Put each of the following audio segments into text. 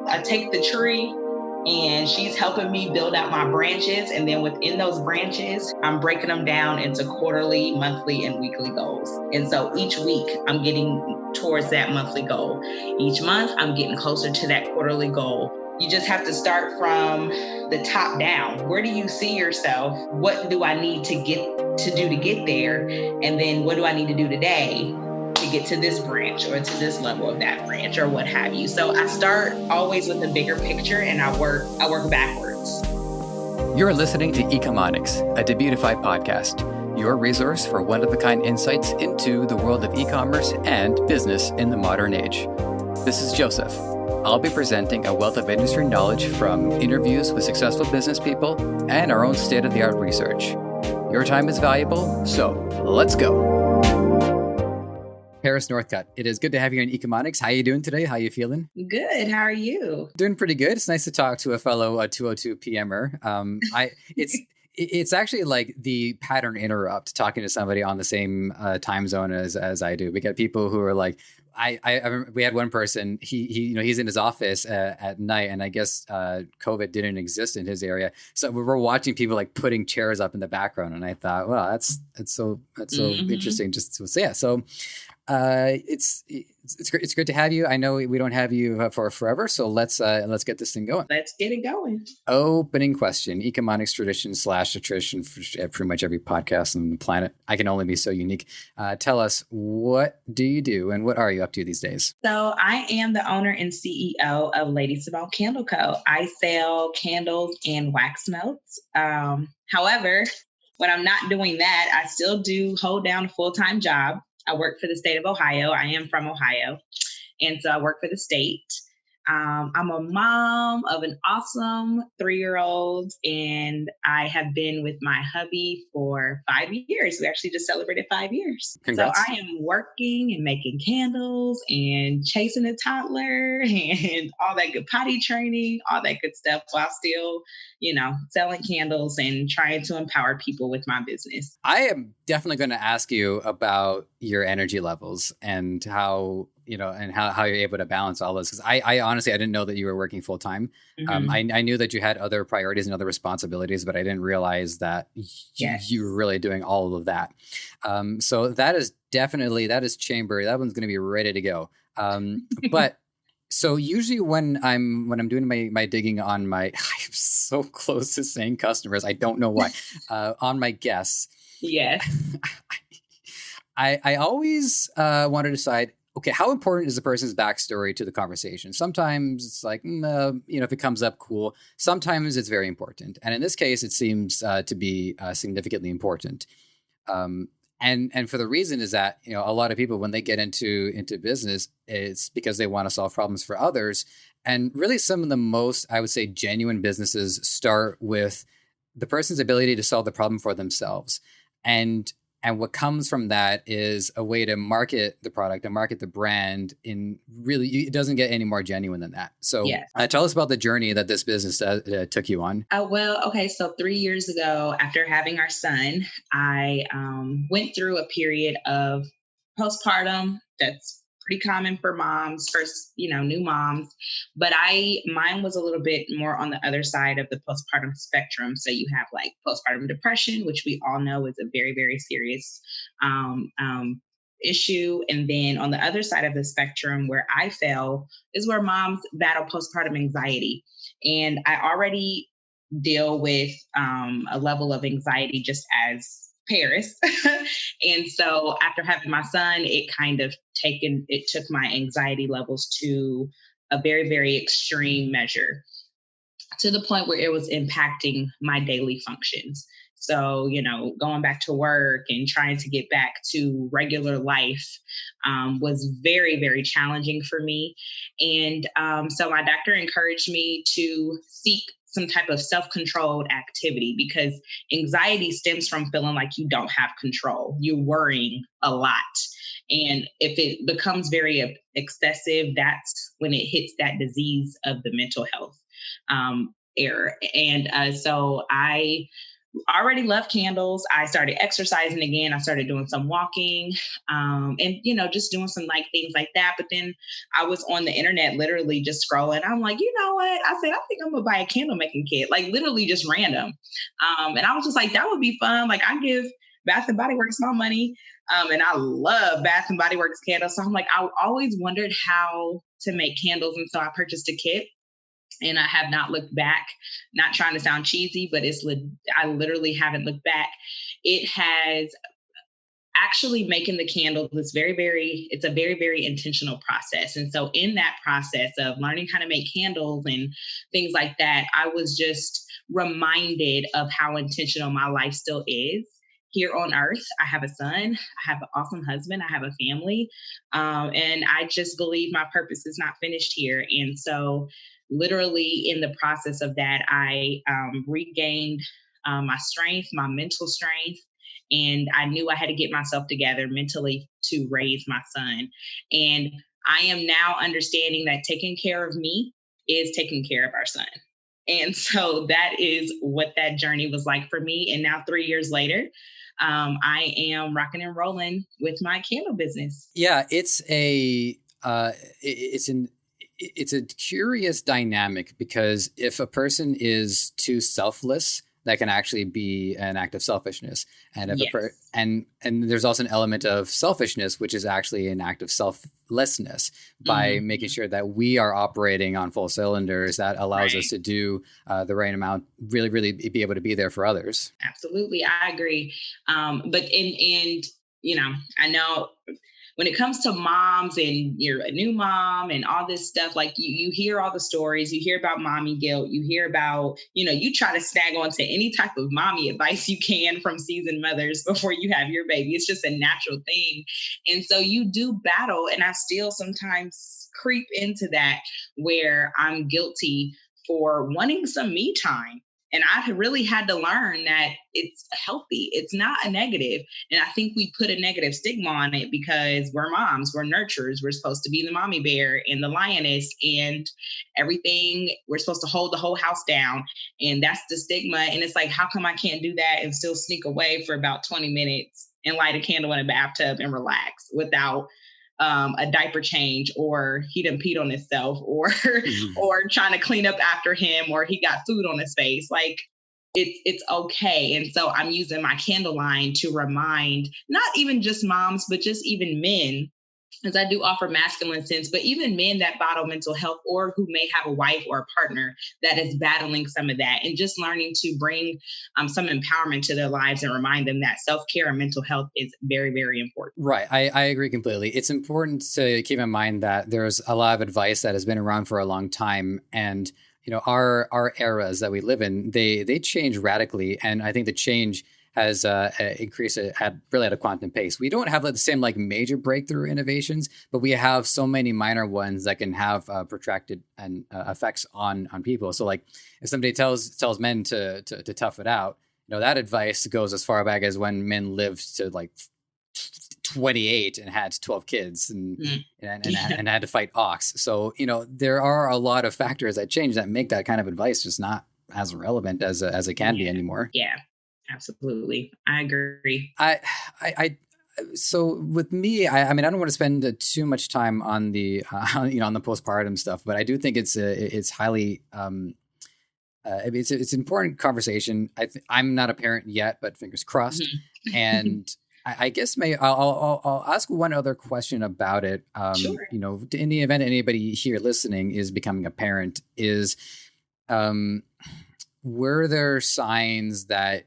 I take the tree and she's helping me build out my branches. And then within those branches, I'm breaking them down into quarterly, monthly, and weekly goals. And so each week I'm getting towards that monthly goal. Each month I'm getting closer to that quarterly goal. You just have to start from the top down. Where do you see yourself? What do I need to do to get there? And then what do I need to do today to get to this branch or to this level of that branch or what have you? So I start always with a bigger picture and I work backwards. You're listening to Ecomonics, a Debutify podcast, your resource for one-of-a-kind insights into the world of e-commerce and business in the modern age. This is Joseph. I'll be presenting a wealth of industry knowledge from interviews with successful business people and our own state-of-the-art research. Your time is valuable, so let's go. Paris Northcutt, it is good to have you in Ecomonics. How are you doing today? How are you feeling? Good. How are you? Doing pretty good. It's nice to talk to a fellow 202 PMer. It's actually like the pattern interrupt talking to somebody on the same time zone as I do. We get people who are like, we had one person, he's in his office at night, and I guess COVID didn't exist in his area. So we were watching people like putting chairs up in the background, and I thought, well, that's so interesting. So it's great to have you. I know we don't have you for forever, so let's get this thing going. Let's get it going. Opening question: Ecomonics tradition / attrition for pretty much every podcast on the planet. I can only be so unique. Tell us, what do you do and what are you up to these days? So I am the owner and CEO of Lady Simone Candle Co. I sell candles and wax melts. However, when I'm not doing that, I still do hold down a full-time job. I work for the state of Ohio. I am from Ohio. And so I work for the state. I'm a mom of an awesome 3-year-old, and I have been with my hubby for 5 years. We actually just celebrated 5 years. Congrats. So I am working and making candles and chasing a toddler and all that good potty training, all that good stuff while still, selling candles and trying to empower people with my business. I am definitely going to ask you about your energy levels and how you're able to balance all this. Because I honestly, I didn't know that you were working full time. Mm-hmm. I knew that you had other priorities and other responsibilities, but I didn't realize that you were really doing all of that. So that is chamber. That one's going to be ready to go. But so usually when I'm doing my digging on I'm so close to saying customers. I don't know why. On my guests. Yeah. I always want to decide, okay, how important is the person's backstory to the conversation? Sometimes it's like, if it comes up, cool. Sometimes it's very important. And in this case, it seems to be significantly important. And for the reason is that, a lot of people, when they get into business, it's because they want to solve problems for others. And really some of the most, I would say, genuine businesses start with the person's ability to solve the problem for themselves. And what comes from that is a way to market the product and market the brand in really, it doesn't get any more genuine than that. So tell us about the journey that this business took you on. So 3 years ago, after having our son, I went through a period of postpartum. That's pretty common for moms, first, new moms. But mine was a little bit more on the other side of the postpartum spectrum. So you have like postpartum depression, which we all know is a very, very serious issue. And then on the other side of the spectrum where I fell is where moms battle postpartum anxiety. And I already deal with a level of anxiety just as Paris. And so after having my son, it took my anxiety levels to a very, very extreme measure, to the point where it was impacting my daily functions. So, going back to work and trying to get back to regular life was very, very challenging for me. And so my doctor encouraged me to seek some type of self-controlled activity, because anxiety stems from feeling like you don't have control. You're worrying a lot. And if it becomes very excessive, that's when it hits that disease of the mental health error. And so I already love candles. I started exercising again. I started doing some walking, and just doing some like things like that. But then I was on the internet, literally just scrolling. I'm like, you know what? I said, I think I'm gonna buy a candle making kit, like literally just random. And I was just like, that would be fun. Like I give Bath and Body Works my money, and I love Bath and Body Works candles. So I'm like, I always wondered how to make candles, and so I purchased a kit and I have not looked back. Not trying to sound cheesy, but I literally haven't looked back. It has actually making the candles is it's a very, very intentional process. And so in that process of learning how to make candles and things like that, I was just reminded of how intentional my life still is here on earth. I have a son, I have an awesome husband, I have a family, and I just believe my purpose is not finished here. And so literally in the process of that, I regained my strength, my mental strength, and I knew I had to get myself together mentally to raise my son. And I am now understanding that taking care of me is taking care of our son. And so that is what that journey was like for me. And now 3 years later, I am rocking and rolling with my candle business. Yeah, it's a curious dynamic, because if a person is too selfless, that can actually be an act of selfishness. And if Yes. and there's also an element of selfishness, which is actually an act of selflessness, by making sure that we are operating on full cylinders. That allows us to do the right amount, really, really be able to be there for others. Absolutely. I agree. I know when it comes to moms and you're a new mom and all this stuff, like you hear all the stories, you hear about mommy guilt, you hear about, you try to snag on to any type of mommy advice you can from seasoned mothers before you have your baby. It's just a natural thing. And so you do battle. And I still sometimes creep into that where I'm guilty for wanting some me time. And I really had to learn that it's healthy. It's not a negative. And I think we put a negative stigma on it because we're moms, we're nurturers, we're supposed to be the mommy bear and the lioness and everything. We're supposed to hold the whole house down. And that's the stigma. And it's like, how come I can't do that and still sneak away for about 20 minutes and light a candle in a bathtub and relax without a diaper change, or he done peed on himself, or or trying to clean up after him, or he got food on his face. Like it's okay. And so I'm using my candle line to remind not even just moms, but just even men, because I do offer masculine scents, but even men that battle mental health or who may have a wife or a partner that is battling some of that, and just learning to bring some empowerment to their lives and remind them that self-care and mental health is very, very important. Right. I agree completely. It's important to keep in mind that there's a lot of advice that has been around for a long time. And, our eras that we live in, they change radically. And I think the change has increased really at a quantum pace. We don't have the same major breakthrough innovations, but we have so many minor ones that can have protracted and effects on people. So if somebody tells men to tough it out, that advice goes as far back as when men lived to 28 and had 12 kids and had to fight ox. So, there are a lot of factors that change that make that kind of advice just not as relevant as it can be anymore. Yeah. Absolutely. I agree. So with me, I mean, I don't want to spend too much time on the, on the postpartum stuff, but I do think it's highly, it's an important conversation. I'm not a parent yet, but fingers crossed. And I guess I'll ask one other question about it. Sure. In the event anybody here listening is becoming a parent, were there signs that,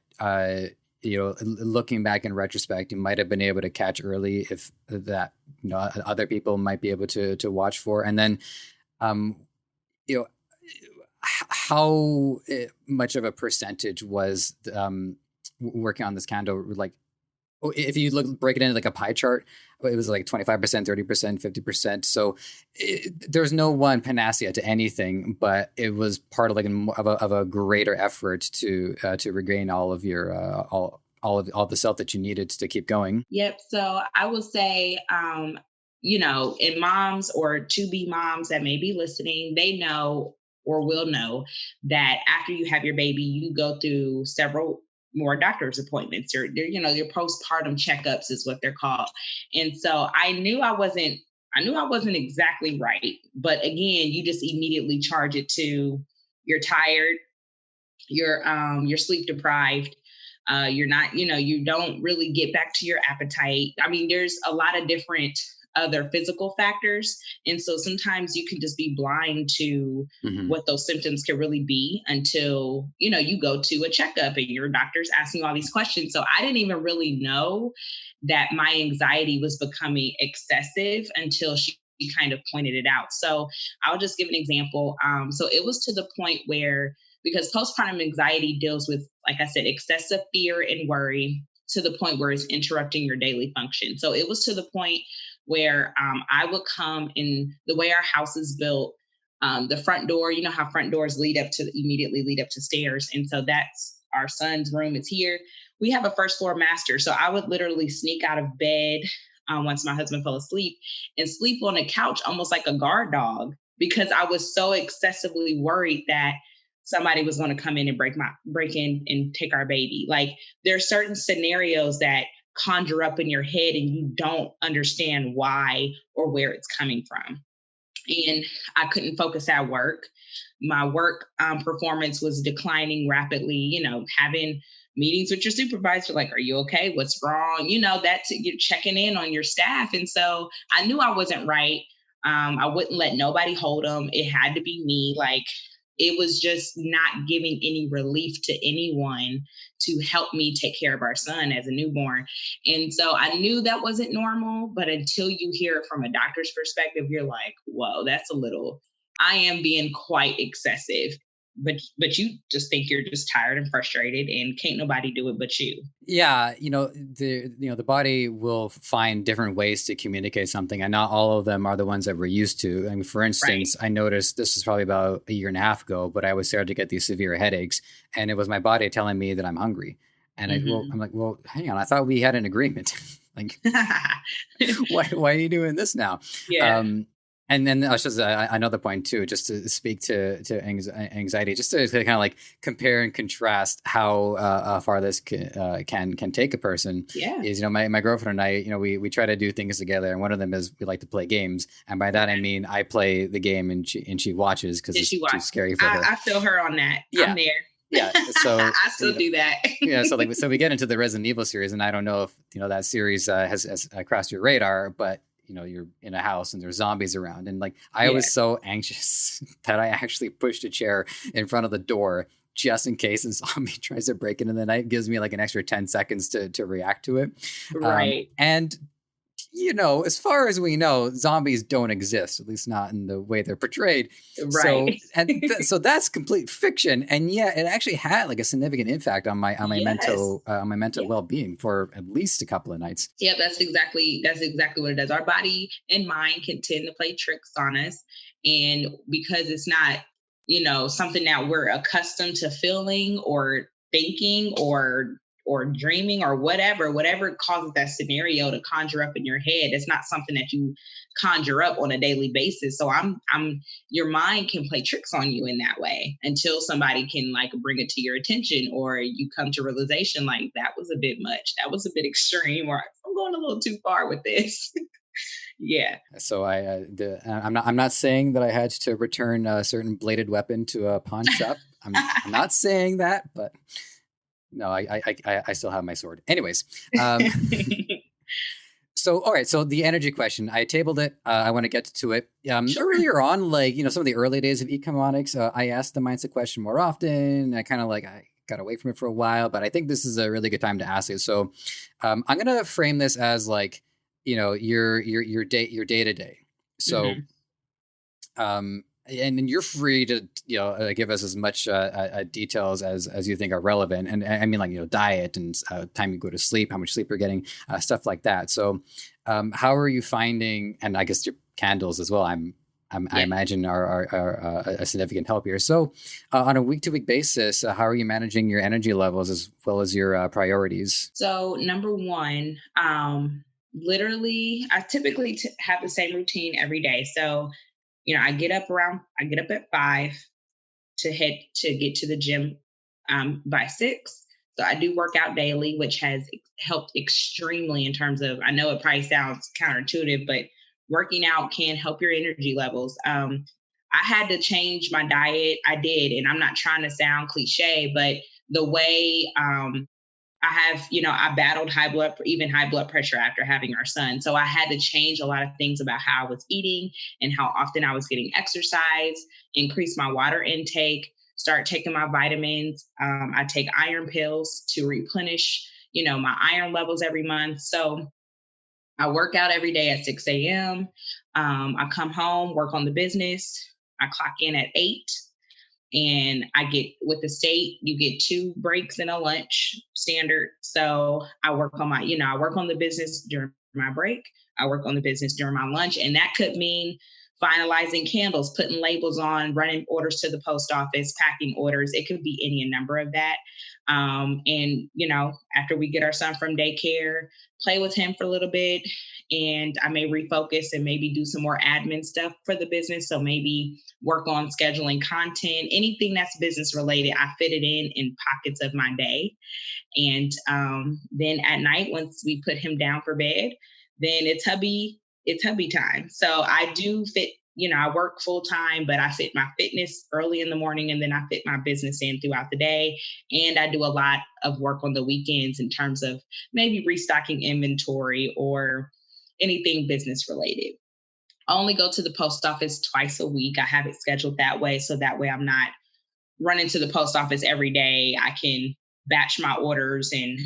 looking back in retrospect, you might have been able to catch early if that, other people might be able to watch for? And then, how much of a percentage was working on this candle? If you break it into a pie chart, it was 25%, 30%, 50%. So there's no one panacea to anything, but it was part of a greater effort to regain all of your all the self that you needed to keep going. Yep. So I will say, in moms or to-be moms that may be listening, they know or will know that after you have your baby, you go through several more doctor's appointments, or your postpartum checkups is what they're called. And so I knew I wasn't exactly right. But again, you just immediately charge it to you're tired, you're sleep deprived, you're not, you don't really get back to your appetite. I mean, there's a lot of different other physical factors. And so sometimes you can just be blind to Hmm. what those symptoms can really be until, you go to a checkup and your doctor's asking all these questions. So I didn't even really know that my anxiety was becoming excessive until she kind of pointed it out. So I'll just give an example. So it was to the point where, because postpartum anxiety deals with, like I said, excessive fear and worry to the point where it's interrupting your daily function. So it was to the point where I would come in the way our house is built. The front door, you know how front doors immediately lead up to stairs. And so that's our son's room is here. We have a first floor master. So I would literally sneak out of bed once my husband fell asleep and sleep on a couch almost like a guard dog, because I was so excessively worried that somebody was going to come in and break in and take our baby. Like, there are certain scenarios that conjure up in your head and you don't understand why or where it's coming from. And I couldn't focus at work. My work performance was declining rapidly. Having meetings with your supervisor, like, are you okay? What's wrong? That's, you're checking in on your staff. And so I knew I wasn't right. I wouldn't let nobody hold them. It had to be me. Like, it was just not giving any relief to anyone to help me take care of our son as a newborn. And so I knew that wasn't normal, but until you hear it from a doctor's perspective, you're like, whoa, I am being quite excessive. But you just think you're just tired and frustrated and can't nobody do it but you. Yeah, the body will find different ways to communicate something, and not all of them are the ones that we're used to. I mean, for Right. instance, I noticed this is probably about a year and a half ago, but I was starting to get these severe headaches, and it was my body telling me that I'm hungry. And Hmm. I'm like, well, hang on, I thought we had an agreement. Like, why are you doing this now? Yeah. Um, and then that's just another point too, just to speak to anxiety, just to kind of like compare and contrast how far this can take a person. Yeah. Is, my girlfriend and I, we try to do things together, and one of them is we like to play games, and by that I Okay. mean I play the game and she watches because Did it's she too watch? scary for her. I feel her on that. I'm Yeah, there. yeah. So I still do that. yeah, so we get into the Resident Evil series, and I don't know if that series has crossed your radar, but you're in a house and there's zombies around, and like I Yeah. was so anxious that I actually pushed a chair in front of the door just in case a zombie tries to break into the night. It gives me like an extra 10 seconds to react to it. Right. And as far as we know, zombies don't exist, at least not in the way they're portrayed. So, Right. so that's complete fiction, and yet it actually had like a significant impact on Yes. my mental Yeah. well-being for at least a couple of nights. Yeah, that's exactly what it does. Our body and mind can tend to play tricks on us. And because it's not, something that we're accustomed to feeling or thinking or dreaming or whatever causes that scenario to conjure up in your head, it's not something that you conjure up on a daily basis. So I'm your mind can play tricks on you in that way until somebody can like bring it to your attention, or you come to realization like that was a bit much, that was a bit extreme, or I'm going a little too far with this. Yeah. So I'm not saying that I had to return a certain bladed weapon to a pawn shop. I'm not saying that, but no, I still have my sword. Anyways, so, all right. So the energy question, I tabled it. I want to get to it. Sure. Earlier on, like, some of the early days of economics, I asked the mindset question more often. I kind of like, I got away from it for a while, but I think this is a really good time to ask it. So I'm going to frame this as like, your day to day. So, Hmm. and you're free to give us as much details as you think are relevant, and I mean like diet and time you go to sleep, how much sleep you're getting, stuff like that. So how are you finding, and I guess your candles as well, I Yeah. imagine are a significant help here. So on a week to week basis, how are you managing your energy levels as well as your priorities? So number one, literally, I typically have the same routine every day. So I get up at 5 to get to the gym by 6. So I do work out daily, which has helped extremely in terms of, I know it probably sounds counterintuitive, but working out can help your energy levels. I had to change my diet. I did. And I'm not trying to sound cliche, but the way I have, I battled even high blood pressure after having our son. So I had to change a lot of things about how I was eating and how often I was getting exercise, increase my water intake, start taking my vitamins. I take iron pills to replenish, my iron levels every month. So I work out every day at 6 a.m. I come home, work on the business. I clock in at 8, and I get with the state, you get 2 breaks and a lunch standard. So I work on I work on the business during my break. I work on the business during my lunch. And that could mean finalizing candles, putting labels on, running orders to the post office, packing orders. It could be any number of that. After we get our son from daycare, play with him for a little bit, and I may refocus and maybe do some more admin stuff for the business. So maybe work on scheduling content, anything that's business related. I fit it in pockets of my day. And then at night, once we put him down for bed, then it's hubby time. So I do fit, I work full time, but I fit my fitness early in the morning, and then I fit my business in throughout the day. And I do a lot of work on the weekends in terms of maybe restocking inventory or anything business related. I only go to the post office twice a week. I have it scheduled that way. So that way I'm not running to the post office every day. I can batch my orders and,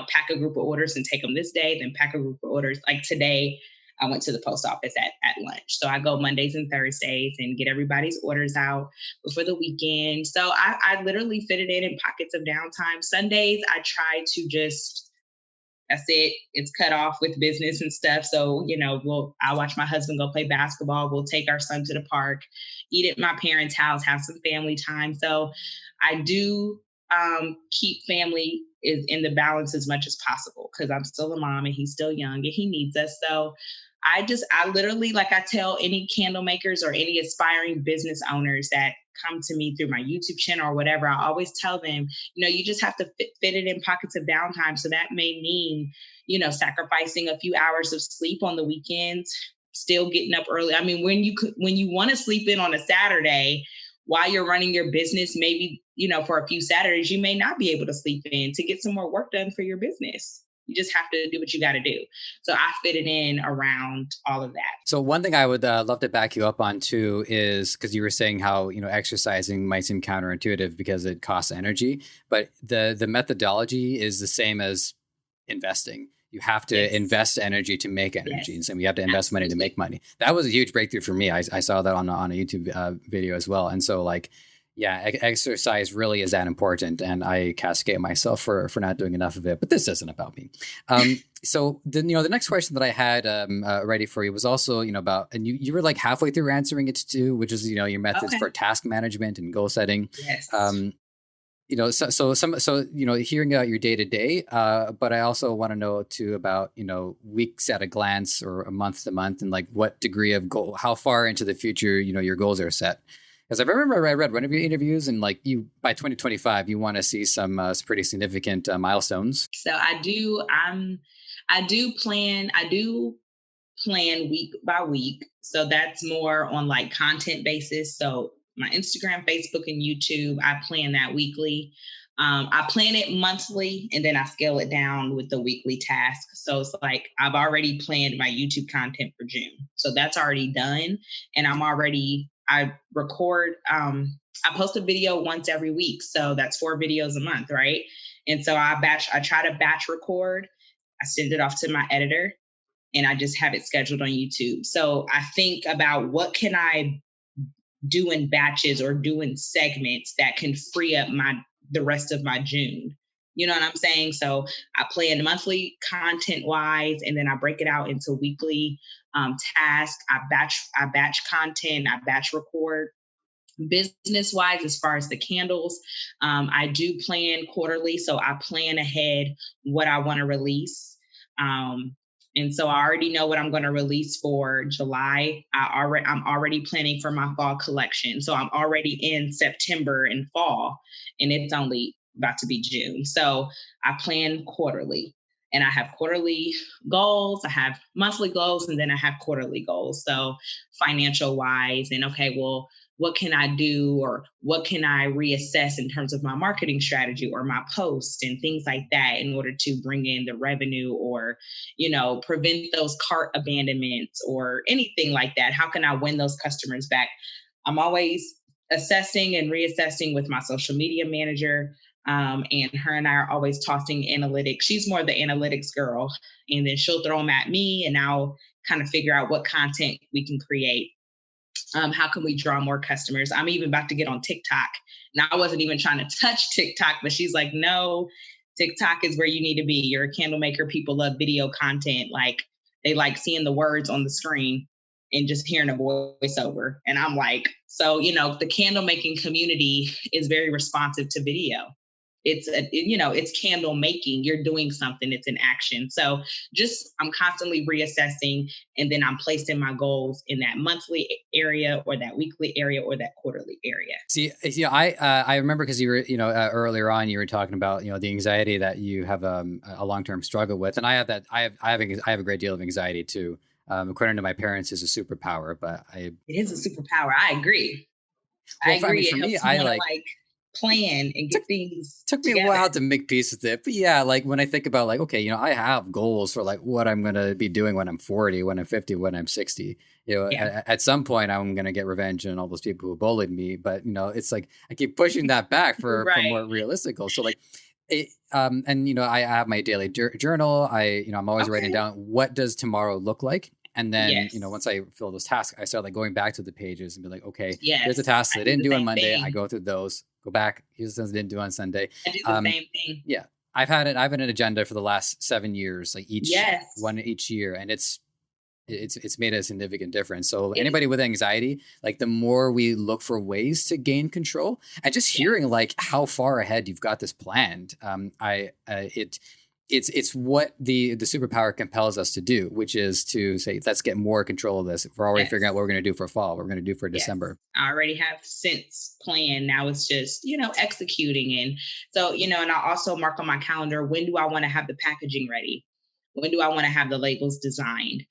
pack a group of orders and take them this day, then pack a group of orders. Like today, I went to the post office at lunch. So I go Mondays and Thursdays and get everybody's orders out before the weekend. So I literally fit it in pockets of downtime. Sundays, I try to that's it. It's cut off with business and stuff. So, I'll watch my husband go play basketball. We'll take our son to the park, eat at my parents' house, have some family time. So I do keep family is in the balance as much as possible, because I'm still a mom and he's still young and he needs us. So I literally, like I tell any candle makers or any aspiring business owners that come to me through my YouTube channel or whatever, I always tell them, you just have to fit it in pockets of downtime. So that may mean, sacrificing a few hours of sleep on the weekends, still getting up early. I mean, when you want to sleep in on a Saturday while you're running your business, maybe, for a few Saturdays, you may not be able to sleep in to get some more work done for your business. You just have to do what you got to do. So I fit it in around all of that. So one thing I would love to back you up on too is, because you were saying how, exercising might seem counterintuitive because it costs energy, but the methodology is the same as investing. You have to invest energy to make energy. And so you have to invest money to make money. That was a huge breakthrough for me. I saw that on a YouTube video as well. And so exercise really is that important. And I castigate myself for not doing enough of it, but this isn't about me. So the next question that I had ready for you was also, about, and you were like halfway through answering it too, which is, your methods for task management and goal setting. Yes. Hearing about your day to day, but I also want to know too about, weeks at a glance or a month to month, and like what degree of goal, how far into the future, your goals are set. Because I remember I read one of your interviews, and like by 2025, you want to see some pretty significant milestones. So I do plan week by week. So that's more on like content basis. So my Instagram, Facebook, and YouTube, I plan that weekly. I plan it monthly, and then I scale it down with the weekly task. So it's like I've already planned my YouTube content for June. So that's already done. And I record, I post a video once every week. So that's 4 videos a month, right? And so I try to batch record. I send it off to my editor, and I just have it scheduled on YouTube. So I think about what can I do in batches or do in segments that can free up the rest of my June. You know what I'm saying? So I plan monthly content wise, and then I break it out into weekly tasks. I batch content, I batch record. Business wise, as far as the candles, I do plan quarterly. So I plan ahead what I want to release. And so I already know what I'm going to release for July. I'm already planning for my fall collection. So I'm already in September and fall, and it's only about to be June. So I plan quarterly, and I have quarterly goals, I have monthly goals, and then I have quarterly goals. So financial wise, and okay, well, what can I do, or what can I reassess in terms of my marketing strategy or my posts and things like that in order to bring in the revenue, or, prevent those cart abandonments or anything like that. How can I win those customers back? I'm always assessing and reassessing with my social media manager. And her and I are always tossing analytics. She's more the analytics girl, and then she'll throw them at me, and I'll kind of figure out what content we can create. How can we draw more customers? I'm even about to get on TikTok. Now, I wasn't even trying to touch TikTok, but she's like, no, TikTok is where you need to be. You're a candle maker. People love video content. Like, they like seeing the words on the screen and just hearing a voiceover. And I'm like, so, the candle making community is very responsive to video. It's candle making. You're doing something. It's an action. So I'm constantly reassessing, and then I'm placing my goals in that monthly area or that weekly area or that quarterly area. See, I remember, because you were, earlier on, you were talking about, the anxiety that you have a long-term struggle with. And I have that. I have a great deal of anxiety too. According to my parents, is a superpower, but it is a superpower. I agree. Well, for me, I plan and get things took me together. A while to make peace with it. But yeah, like when I think about okay, I have goals for what I'm going to be doing when I'm 40, when I'm 50, when I'm 60. At some point I'm going to get revenge on all those people who bullied me. But, it's like I keep pushing that back for more realistic goals. So I have my daily journal. I'm always writing down, what does tomorrow look like? And then, once I fill those tasks, I start going back to the pages and be like, okay, here's the tasks I didn't do on Monday. I go through those, go back. Here's the things I didn't do on Sunday. I do the same thing. Yeah. I've had an agenda for the last 7 years, one each year. And it's made a significant difference. So anybody with anxiety, the more we look for ways to gain control, and just hearing how far ahead you've got this planned, it's what the superpower compels us to do, which is to say, let's get more control of this. We're already figuring out what we're going to do for fall, what we're going to do for December. I already have since planned. Now it's just, executing. And so, and I also mark on my calendar, when do I want to have the packaging ready? When do I want to have the labels designed?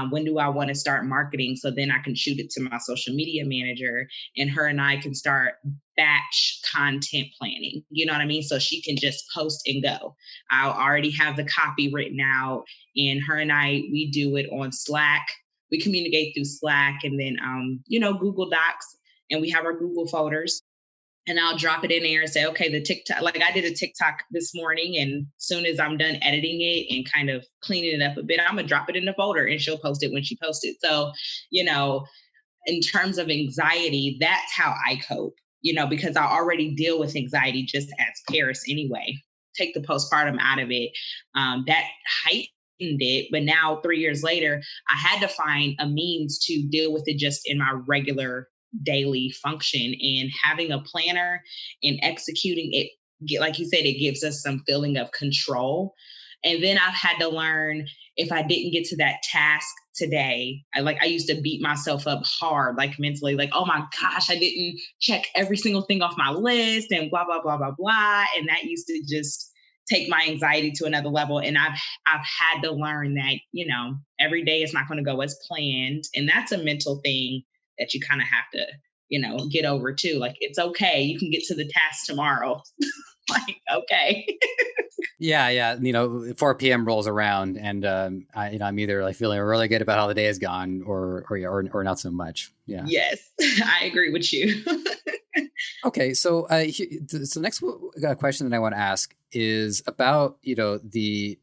When do I want to start marketing? So then I can shoot it to my social media manager, and her and I can start batch content planning. You know what I mean? So she can just post and go. I already have the copy written out, and her and I, we do it on Slack. We communicate through Slack, and then, Google Docs, and we have our Google folders. And I'll drop it in there and say, okay, the TikTok, I did a TikTok this morning, and as soon as I'm done editing it and kind of cleaning it up a bit, I'm going to drop it in the folder, and she'll post it when she posts it. So, in terms of anxiety, that's how I cope, because I already deal with anxiety just as Paris anyway. Take the postpartum out of it. That heightened it. But now 3 years later, I had to find a means to deal with it just in my regular daily function, and having a planner and executing it, like you said, it gives us some feeling of control. And then I've had to learn, if I didn't get to that task today, I used to beat myself up hard, mentally, oh my gosh, I didn't check every single thing off my list and blah, blah, blah, blah, blah. And that used to just take my anxiety to another level. And I've had to learn that, every day is not going to go as planned. And that's a mental thing that you kind of have to, get over too. It's okay. You can get to the task tomorrow. Okay. Yeah. 4 p.m. rolls around, and I'm either feeling really good about how the day has gone, or not so much. Yeah. Yes, I agree with you. Okay. So, so next question that I want to ask is about, I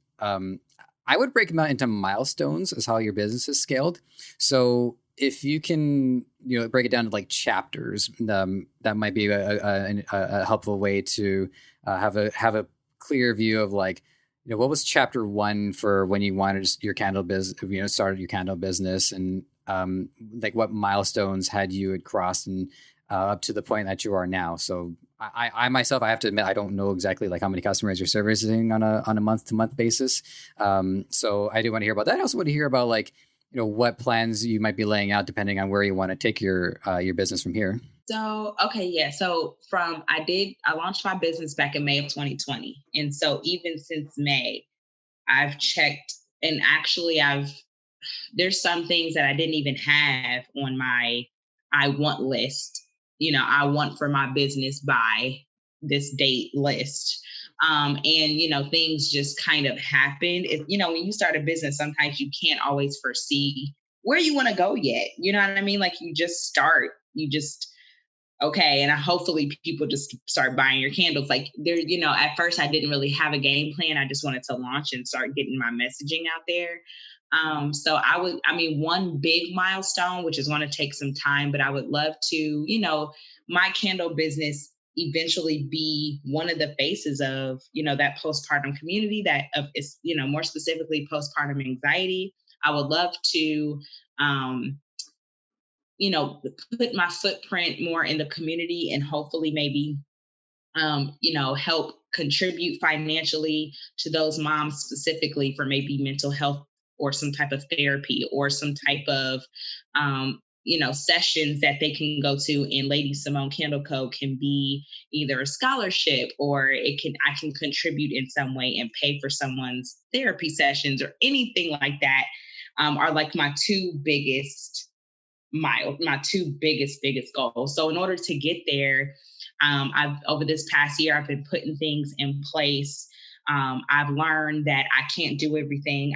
would break them out into milestones as how your business is scaled. So if you can, break it down to chapters, that might be a helpful way to have a clear view of what was chapter 1 for when you wanted your candle business, started your candle business, and what milestones had crossed and up to the point that you are now. So I myself, I have to admit, I don't know exactly how many customers you're servicing on a month-to-month basis. So I do want to hear about that. I also want to hear about what plans you might be laying out depending on where you want to take your business from here. So, okay, yeah. So I launched my business back in May of 2020. And so even since May, I've checked, and actually there's some things that I didn't even have on my I want list. I want for my business by this date list. And things just kind of happened. When you start a business, sometimes you can't always foresee where you want to go yet. You know what I mean? Like you just start, okay, and hopefully people just start buying your candles. Like at first I didn't really have a game plan. I just wanted to launch and start getting my messaging out there. So one big milestone, which is going to take some time, but I would love to, my candle business eventually be one of the faces of, that postpartum community is, more specifically postpartum anxiety. I would love to, put my footprint more in the community and hopefully maybe, help contribute financially to those moms specifically for maybe mental health or some type of therapy or some type of, sessions that they can go to in Lady Simone Candle Co. can be either a scholarship or I can contribute in some way and pay for someone's therapy sessions or anything like that, are like my two biggest goals. So in order to get there, I've over this past year, I've been putting things in place. I've learned that I can't do everything.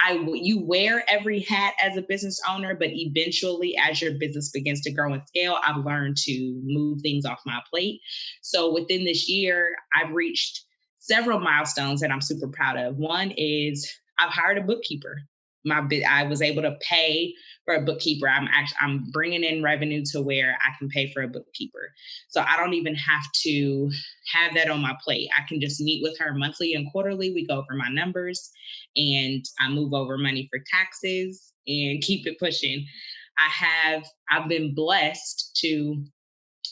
You wear every hat as a business owner, but eventually as your business begins to grow and scale, I've learned to move things off my plate. So within this year, I've reached several milestones that I'm super proud of. One is I've hired a bookkeeper. I was able to pay for a bookkeeper. I'm bringing in revenue to where I can pay for a bookkeeper. So I don't even have to have that on my plate. I can just meet with her monthly and quarterly. We go over my numbers and I move over money for taxes and keep it pushing. I've been blessed to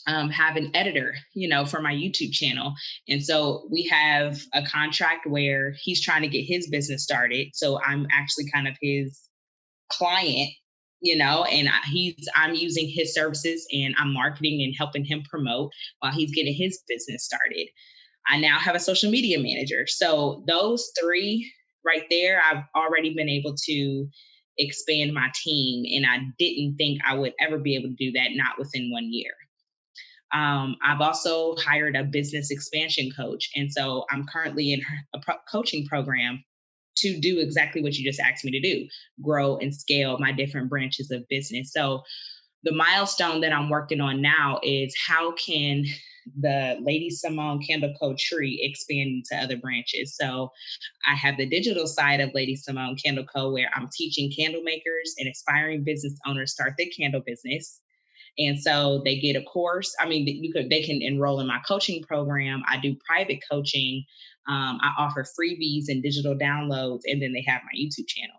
have an editor, for my YouTube channel. And so we have a contract where he's trying to get his business started. So I'm actually kind of his client, and I'm using his services and I'm marketing and helping him promote while he's getting his business started. I now have a social media manager. So those three right there, I've already been able to expand my team. And I didn't think I would ever be able to do that, not within 1 year. I've also hired a business expansion coach. And so I'm currently in a coaching program to do exactly what you just asked me to do, grow and scale my different branches of business. So the milestone that I'm working on now is how can the Lady Simone Candle Co. tree expand into other branches. So I have the digital side of Lady Simone Candle Co. where I'm teaching candle makers and aspiring business owners start their candle business. And so they get a course. I mean, they can enroll in my coaching program. I do private coaching. I offer freebies and digital downloads, and then they have my YouTube channel.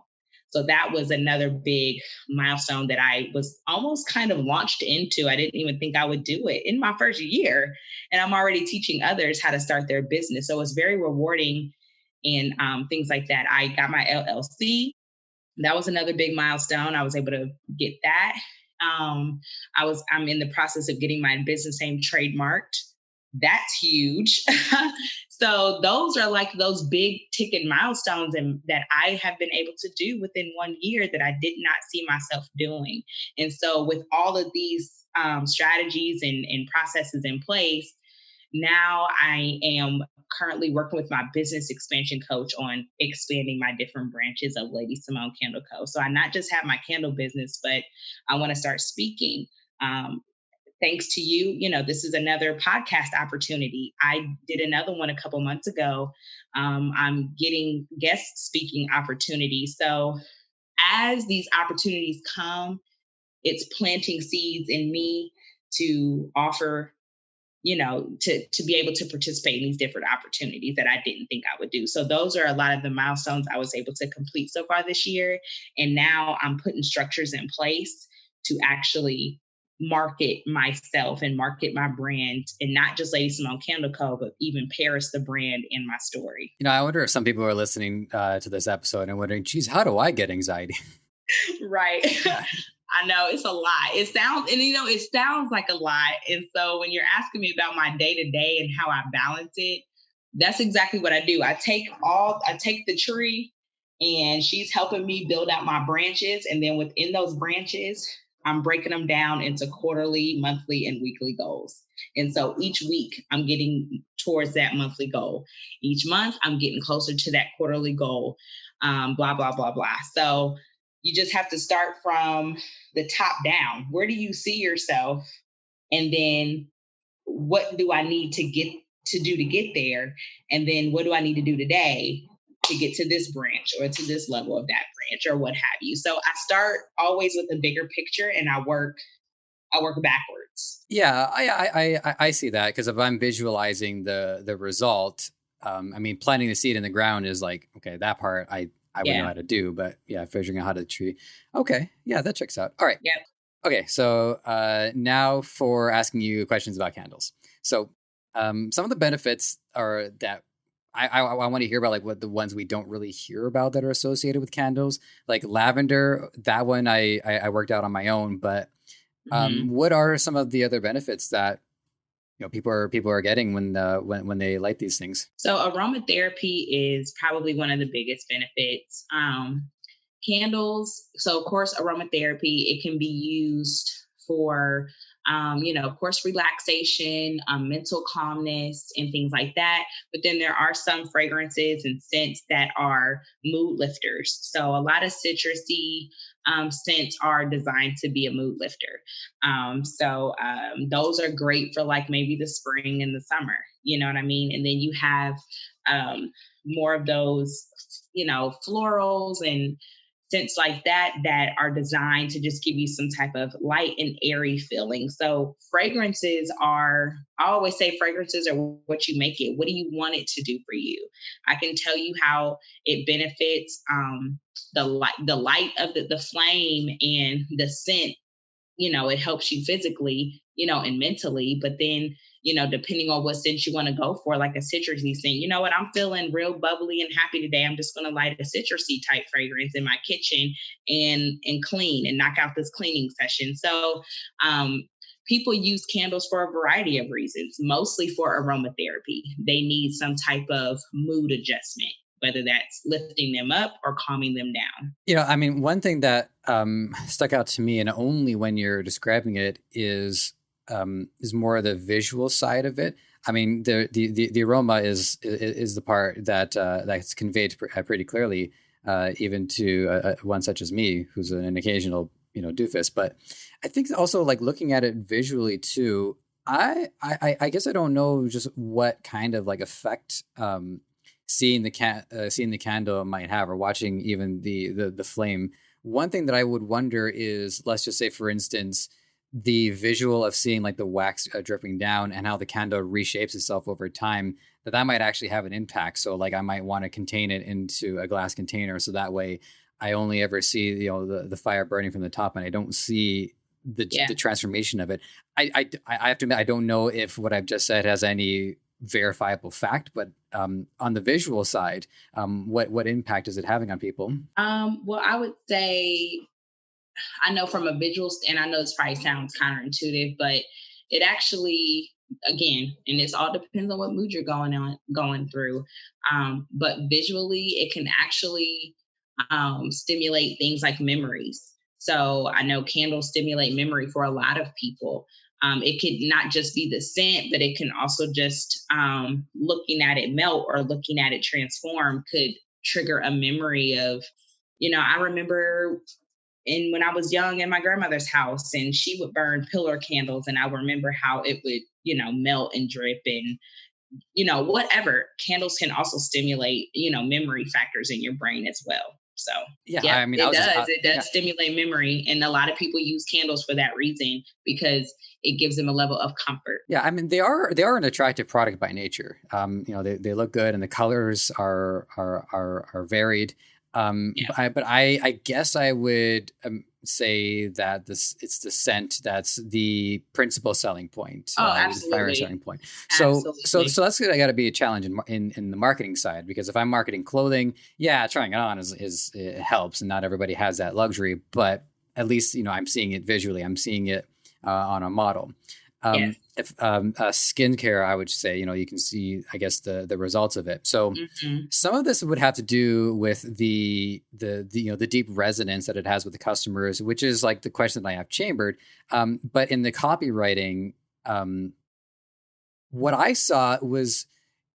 So that was another big milestone that I was almost kind of launched into. I didn't even think I would do it in my first year. And I'm already teaching others how to start their business. So it's very rewarding and things like that. I got my LLC. That was another big milestone. I was able to get that. I'm in the process of getting my business name trademarked. That's huge. So those are like those big ticket milestones and that I have been able to do within 1 year that I did not see myself doing. And so with all of these strategies and processes in place, now I am currently working with my business expansion coach on expanding my different branches of Lady Simone Candle Co. So I not just have my candle business, but I want to start speaking. Thanks to you, this is another podcast opportunity. I did another one a couple months ago. I'm getting guest speaking opportunities. So as these opportunities come, it's planting seeds in me to offer, to be able to participate in these different opportunities that I didn't think I would do. So those are a lot of the milestones I was able to complete so far this year. And now I'm putting structures in place to actually market myself and market my brand, and not just Lady Simone Candle Co., but even Paris the brand in my story. I wonder if some people are listening to this episode and wondering, geez, how do I get anxiety? Right. I know it's a lot. It sounds like a lot. And so when you're asking me about my day to day and how I balance it, that's exactly what I do. I take the tree and she's helping me build out my branches. And then within those branches, I'm breaking them down into quarterly, monthly, and weekly goals. And so each week I'm getting towards that monthly goal. Each month I'm getting closer to that quarterly goal. Blah, blah, blah, blah. So you just have to start from the top down. Where do you see yourself? And then what do I need to do to get there? And then what do I need to do today to get to this branch or to this level of that branch or what have you? So I start always with a bigger picture and I work backwards. Yeah, I see that, because if I'm visualizing the result, I mean, planting the seed in the ground is like, okay, that part I would know how to do, but yeah, figuring out how to tree. Okay, yeah, that checks out. All right. Yep. Okay, so now for asking you questions about candles. So some of the benefits are that I want to hear about, like what the ones we don't really hear about that are associated with candles, like lavender. That one I worked out on my own, but what are some of the other benefits that people are getting when they light these things? So aromatherapy is probably one of the biggest benefits. Candles. So of course, aromatherapy, it can be used for, of course, relaxation, mental calmness and things like that. But then there are some fragrances and scents that are mood lifters. So a lot of citrusy scents are designed to be a mood lifter. So those are great for like maybe the spring and the summer, you know what I mean? And then you have more of those, florals and scents like that are designed to just give you some type of light and airy feeling. So I always say fragrances are what you make it. What do you want it to do for you? I can tell you how it benefits the light of the flame and the scent. It helps you physically, and mentally, but then, depending on what scent you want to go for, like a citrusy scent, you know what, I'm feeling real bubbly and happy today. I'm just going to light a citrusy type fragrance in my kitchen and clean and knock out this cleaning session. So, people use candles for a variety of reasons, mostly for aromatherapy. They need some type of mood adjustment, whether that's lifting them up or calming them down. I mean, one thing that stuck out to me, and only when you're describing it, is more of the visual side of it. I mean, the aroma is the part that's conveyed pretty clearly, even to one such as me, who's an occasional doofus. But I think also, like, looking at it visually too, I guess I don't know just what kind of like effect seeing the candle might have, or watching even the flame. One thing that I would wonder is, let's just say, for instance, the visual of seeing like the wax dripping down and how the candle reshapes itself over time, that might actually have an impact. So like I might want to contain it into a glass container, so that way I only ever see the fire burning from the top, and I don't see the transformation of it. I have to admit, I don't know if what I've just said has any verifiable fact, but on the visual side, what impact is it having on people? Well, I would say, I know from a visual, and I know this probably sounds counterintuitive, but it actually, again, and this all depends on what mood you're going through. But visually, it can actually stimulate things like memories. So I know candles stimulate memory for a lot of people. It could not just be the scent, but it can also just looking at it melt or looking at it transform could trigger a memory of, I remember when I was young in my grandmother's house, and she would burn pillar candles, and I remember how it would, melt and drip and, whatever. Candles can also stimulate, memory factors in your brain as well. So I mean, it does stimulate memory, and a lot of people use candles for that reason, because it gives them a level of comfort. Yeah, I mean, they are an attractive product by nature. They look good, and the colors are varied. But I guess I would say that it's the scent that's the principal selling point. Absolutely. The primary selling point. So that's got to be a challenge in the marketing side, because if I'm marketing clothing, trying it on is it helps, and not everybody has that luxury. But at least, I'm seeing it visually. I'm seeing it on a model. Yes. If skincare, I would say, you can see, I guess, the results of it. So some of this would have to do with the deep resonance that it has with the customers, which is like the question that I have chambered. But in the copywriting, what I saw was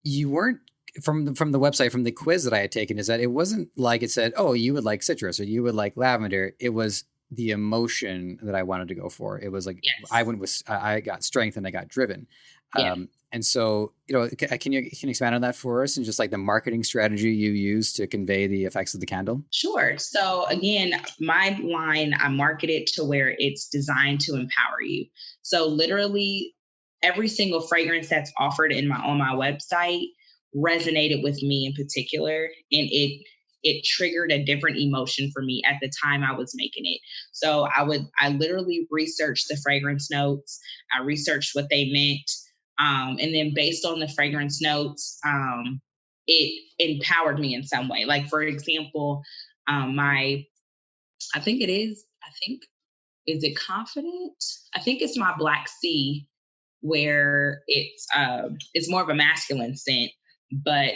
you weren't from the website, from the quiz that I had taken, is that it wasn't like it said, oh, you would like citrus or you would like lavender. It was the emotion that I wanted to go for. It was like, Yes. I got strength and I got driven. Yeah. And so, can you expand on that for us, and just like the marketing strategy you use to convey the effects of the candle? Sure. So again, my line, I market it to where it's designed to empower you. So literally every single fragrance that's offered on my website resonated with me in particular, and it triggered a different emotion for me at the time I was making it. So I literally researched the fragrance notes. I researched what they meant. And then based on the fragrance notes, it empowered me in some way. Like, for example, I think it is, is it confident? I think it's my Black Sea, where it's more of a masculine scent, but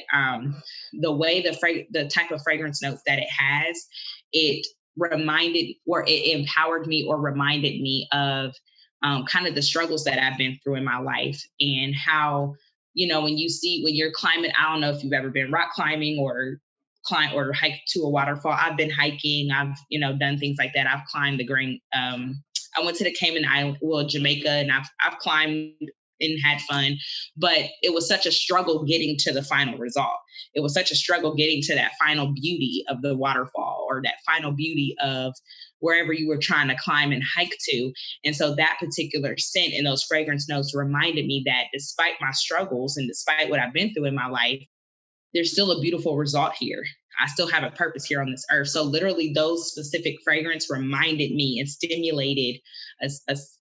the way the type of fragrance notes that it has, it reminded, or it empowered me or reminded me of kind of the struggles that I've been through in my life, and how, when you're climbing, I don't know if you've ever been rock climbing or climb or hike to a waterfall. I've been hiking. I've, done things like that. I've climbed the Grand, I went to the Cayman Island, Jamaica, and I've climbed and had fun, but it was such a struggle getting to the final result. It was such a struggle getting to that final beauty of the waterfall, or that final beauty of wherever you were trying to climb and hike to. And so that particular scent and those fragrance notes reminded me that despite my struggles and despite what I've been through in my life, there's still a beautiful result here. I still have a purpose here on this earth. So literally those specific fragrance reminded me and stimulated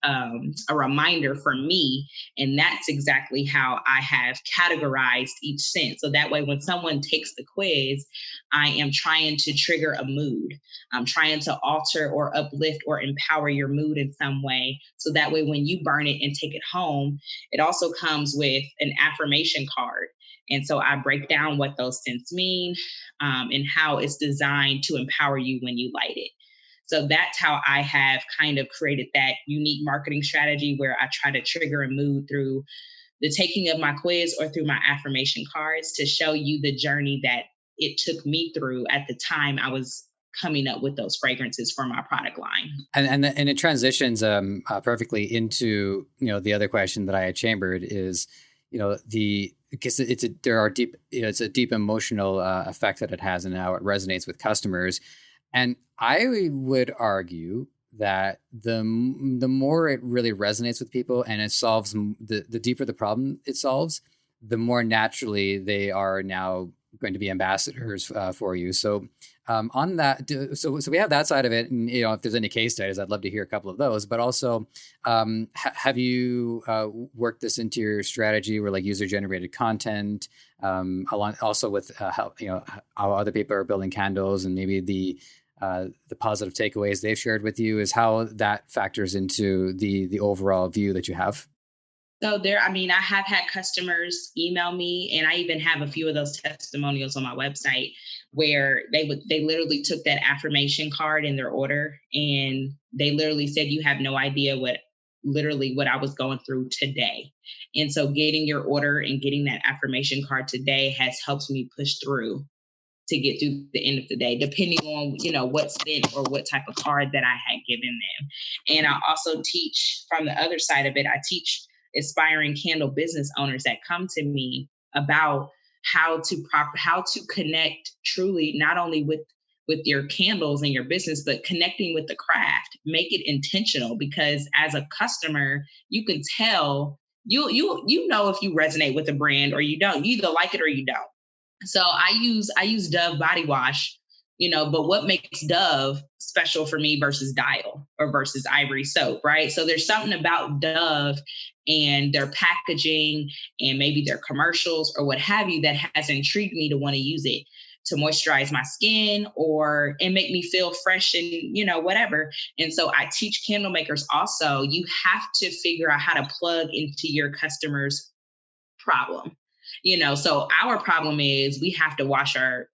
a reminder for me. And that's exactly how I have categorized each scent. So that way, when someone takes the quiz, I am trying to trigger a mood. I'm trying to alter or uplift or empower your mood in some way. So that way, when you burn it and take it home, it also comes with an affirmation card. And so I break down what those scents mean, and how it's designed to empower you when you light it. So that's how I have kind of created that unique marketing strategy, where I try to trigger a mood through the taking of my quiz or through my affirmation cards, to show you the journey that it took me through at the time I was coming up with those fragrances for my product line. And it transitions perfectly into, the other question that I had chambered is, because it's a deep emotional effect that it has, and how it resonates with customers. And I would argue that the more it really resonates with people, and it solves the deeper the problem it solves, the more naturally they are now going to be ambassadors for you. So on that, so we have that side of it, and if there's any case studies, I'd love to hear a couple of those. But also, have you worked this into your strategy, where like user generated content, along also with how other people are building candles, and maybe the positive takeaways they've shared with you, is how that factors into the overall view that you have? So I have had customers email me, and I even have a few of those testimonials on my website, where they literally took that affirmation card in their order, and they literally said, you have no idea what I was going through today. And so getting your order and getting that affirmation card today has helped me push through to get through the end of the day, depending on, what scent or what type of card that I had given them. And I also teach, from the other side of it, I teach aspiring candle business owners that come to me about how to connect truly, not only with your candles and your business, but connecting with the craft. Make it intentional, because as a customer, you can tell, you if you resonate with a brand or you don't. You either like it or you don't. So I use Dove body wash, but what makes Dove special for me versus Dial or versus Ivory soap, right? So there's something about Dove and their packaging and maybe their commercials or what have you that has intrigued me to want to use it. to moisturize my skin and make me feel fresh and, whatever. And so I teach candle makers also, you have to figure out how to plug into your customers' problem. So our problem is we have to wash our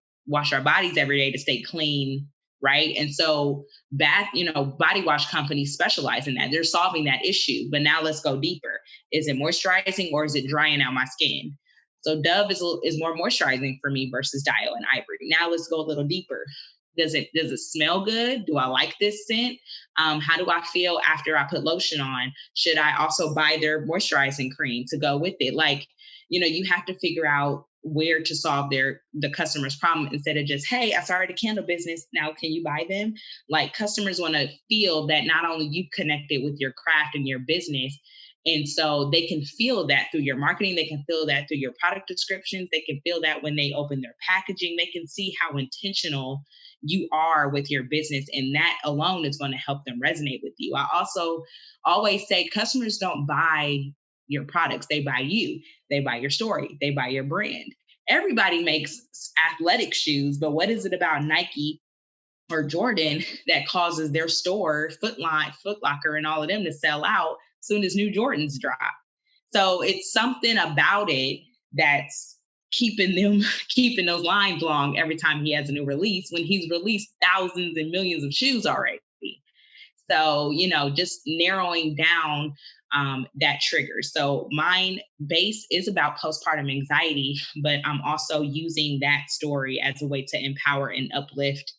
bodies every day to stay clean, right? And so body wash companies specialize in that. They're solving that issue. But now let's go deeper. Is it moisturizing or is it drying out my skin? So Dove is more moisturizing for me versus Dio and Ivory. Now let's go a little deeper. Does it smell good? Do I like this scent? How do I feel after I put lotion on? Should I also buy their moisturizing cream to go with it? Like, you have to figure out where to solve the customer's problem instead of just, hey, I started a candle business. Now can you buy them? Like, customers want to feel that not only you connected with your craft and your business, and so they can feel that through your marketing. They can feel that through your product descriptions. They can feel that when they open their packaging. They can see how intentional you are with your business. And that alone is going to help them resonate with you. I also always say customers don't buy your products. They buy you. They buy your story. They buy your brand. Everybody makes athletic shoes, but what is it about Nike or Jordan that causes their store, Foot Locker, and all of them to sell out soon as new Jordans drop? So it's something about it that's keeping those lines long every time he has a new release when he's released thousands and millions of shoes already. So, just narrowing down that trigger. So mine base is about postpartum anxiety, but I'm also using that story as a way to empower and uplift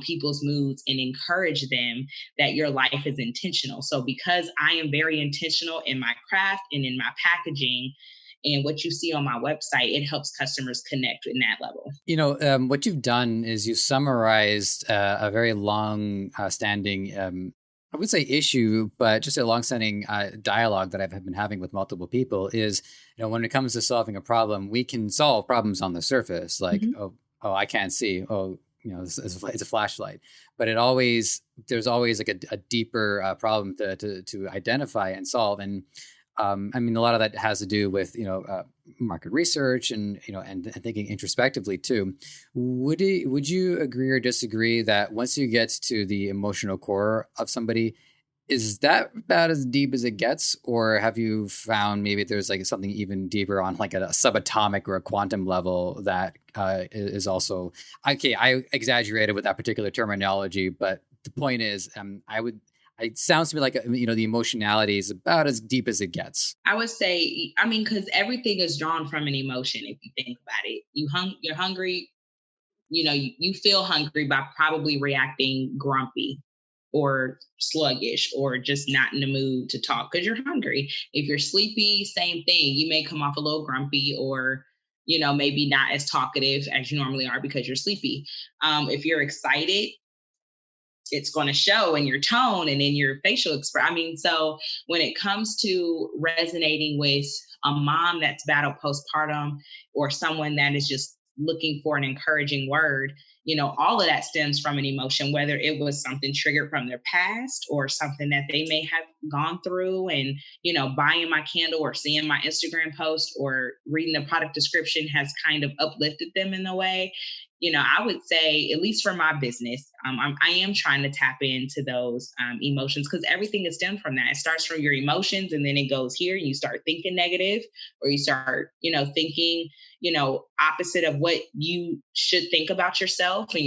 people's moods and encourage them that your life is intentional. So because I am very intentional in my craft and in my packaging, and what you see on my website, it helps customers connect in that level. What you've done is you summarized a very long standing, I would say issue, but just a long-standing dialogue that I've been having with multiple people is, when it comes to solving a problem, we can solve problems on the surface, like, oh, I can't see. Oh, it's a flashlight. But there's always like a deeper problem to identify and solve. And a lot of that has to do with, market research and thinking introspectively too. Would you agree or disagree that once you get to the emotional core of somebody, is that about as deep as it gets? Or have you found maybe there's like something even deeper on like a subatomic or a quantum level that is also, okay, I exaggerated with that particular terminology, but the point is, it sounds to me like, the emotionality is about as deep as it gets. I would say, because everything is drawn from an emotion. If you think about it, you're hungry, you feel hungry by probably reacting grumpy or sluggish or just not in the mood to talk because you're hungry. If you're sleepy, same thing. You may come off a little grumpy or, maybe not as talkative as you normally are because you're sleepy. If you're excited, it's going to show in your tone and in your facial expression. So when it comes to resonating with a mom that's battled postpartum or someone that is just looking for an encouraging word, all of that stems from an emotion, whether it was something triggered from their past or something that they may have gone through and, buying my candle or seeing my Instagram post or reading the product description has kind of uplifted them in a way. I would say, at least for my business, I am trying to tap into those emotions because everything is stemmed from that. It starts from your emotions and then it goes here and you start thinking negative or you start, thinking, opposite of what you should think about yourself and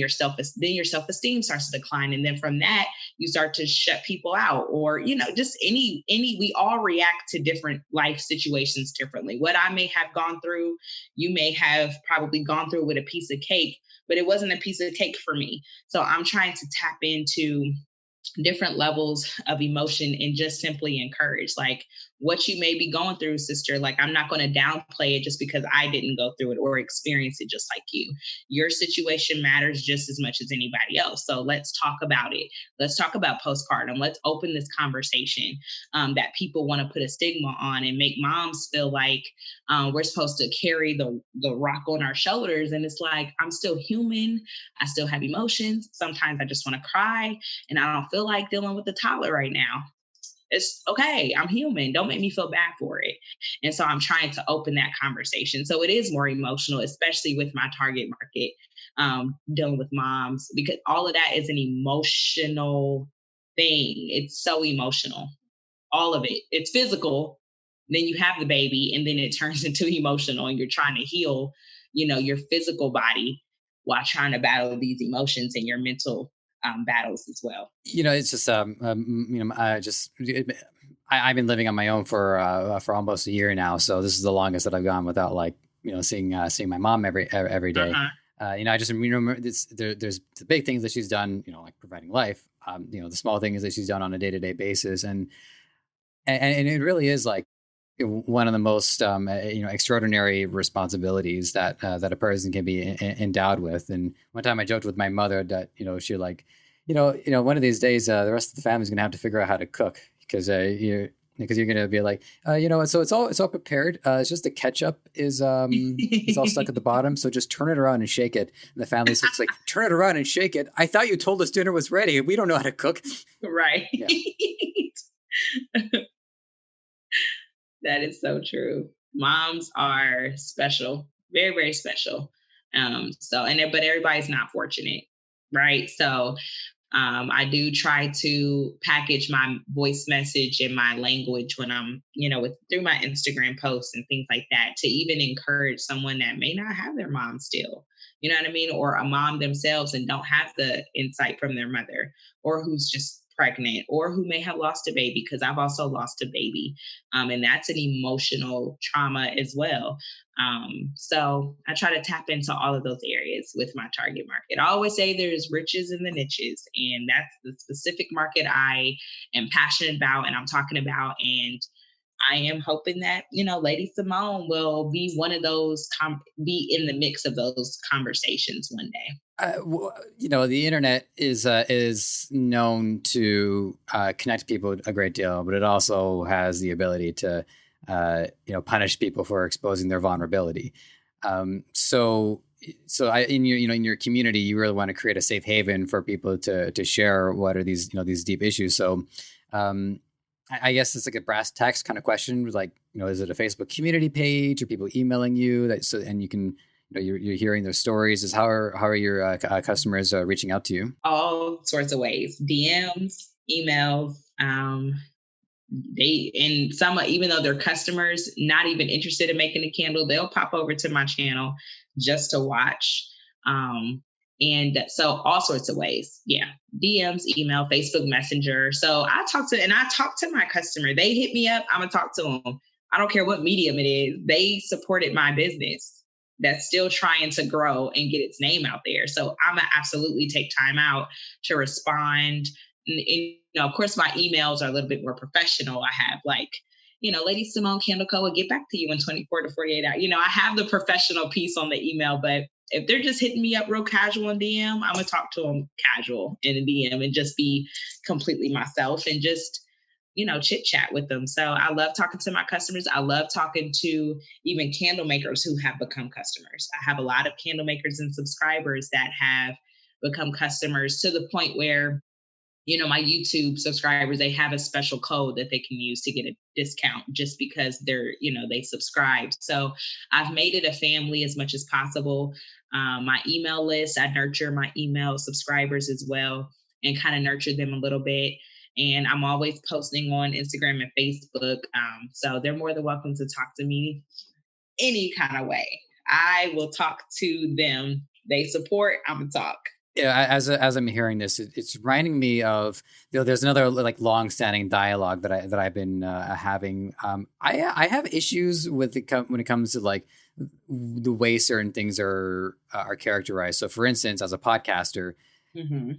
then your self-esteem starts to decline. And then from that, you start to shut people out or, just we all react to different life situations differently. What I may have gone through, you may have probably gone through with a piece of cake, but it wasn't a piece of cake for me. So I'm trying to tap into different levels of emotion and just simply encourage like what you may be going through, sister. Like, I'm not going to downplay it just because I didn't go through it or experience it just like you. Your situation matters just as much as anybody else. So let's talk about it. Let's talk about postpartum. Let's open this conversation that people want to put a stigma on and make moms feel like we're supposed to carry the rock on our shoulders. And it's like, I'm still human. I still have emotions. Sometimes I just want to cry and I don't feel like dealing with the toddler right now. It's okay. I'm human. Don't make me feel bad for it. And so I'm trying to open that conversation. So it is more emotional, especially with my target market. dealing with moms, because all of that is an emotional thing. It's so emotional, all of it. It's physical. Then you have the baby, and then it turns into emotional, and you're trying to heal, your physical body while trying to battle these emotions and your mental battles as well. It's just I've been living on my own for almost a year now, so this is the longest that I've gone without seeing my mom every day. Uh-huh. I just remember there's the big things that she's done, like providing life. The small things that she's done on a day-to-day basis, and it really is like one of the most extraordinary responsibilities that a person can be endowed with. And one time I joked with my mother that she like, one of these days the rest of the family's gonna have to figure out how to cook, because you're going to be like, so it's all prepared. It's just the ketchup is it's all stuck at the bottom. So just turn it around and shake it. And the family's like, turn it around and shake it. I thought you told us dinner was ready. We don't know how to cook. Right. Yeah. That is so true. Moms are special, very, very special. But everybody's not fortunate, right? So I do try to package my voice message and my language when I'm, through my Instagram posts and things like that, to even encourage someone that may not have their mom still, you know what I mean? Or a mom themselves and don't have the insight from their mother, or who's just pregnant, or who may have lost a baby, because I've also lost a baby. And that's an emotional trauma as well. So I try to tap into all of those areas with my target market. I always say there's riches in the niches, and that's the specific market I am passionate about and I'm talking about. And I am hoping that, Lady Simone will be one of those, be in the mix of those conversations one day. The internet is known to connect people a great deal, but it also has the ability to punish people for exposing their vulnerability. So in your community, you really want to create a safe haven for people to share what are these these deep issues. So I guess it's like a brass tacks kind of question, like, is it a Facebook community page, or people emailing you and you can, you're hearing their stories? How are your customers reaching out to you? All sorts of ways: DMs, emails. Even though they're customers, not even interested in making a candle, they'll pop over to my channel just to watch. And so all sorts of ways. Yeah. DMs, email, Facebook Messenger. So I talk to my customer. They hit me up, I'm gonna talk to them. I don't care what medium it is. They supported my business that's still trying to grow and get its name out there. So I'm gonna absolutely take time out to respond. And of course, my emails are a little bit more professional. I have Lady Simone Candle Co. will get back to you in 24 to 48 hours. I have the professional piece on the email, but if they're just hitting me up real casual in DM, I'm going to talk to them casual in a DM and just be completely myself and just, chit chat with them. So I love talking to my customers. I love talking to even candle makers who have become customers. I have a lot of candle makers and subscribers that have become customers, to the point where, my YouTube subscribers, they have a special code that they can use to get a discount just because they subscribed. So I've made it a family as much as possible. My email list, I nurture my email subscribers as well, and kind of nurture them a little bit. And I'm always posting on Instagram and Facebook. So they're more than welcome to talk to me any kind of way. I will talk to them. They support, I'm going to talk. Yeah, as I'm hearing this, it's reminding me of, there's another like long-standing dialogue that I've been having. I have issues with when it comes to like the way certain things are characterized. So, for instance, as a podcaster,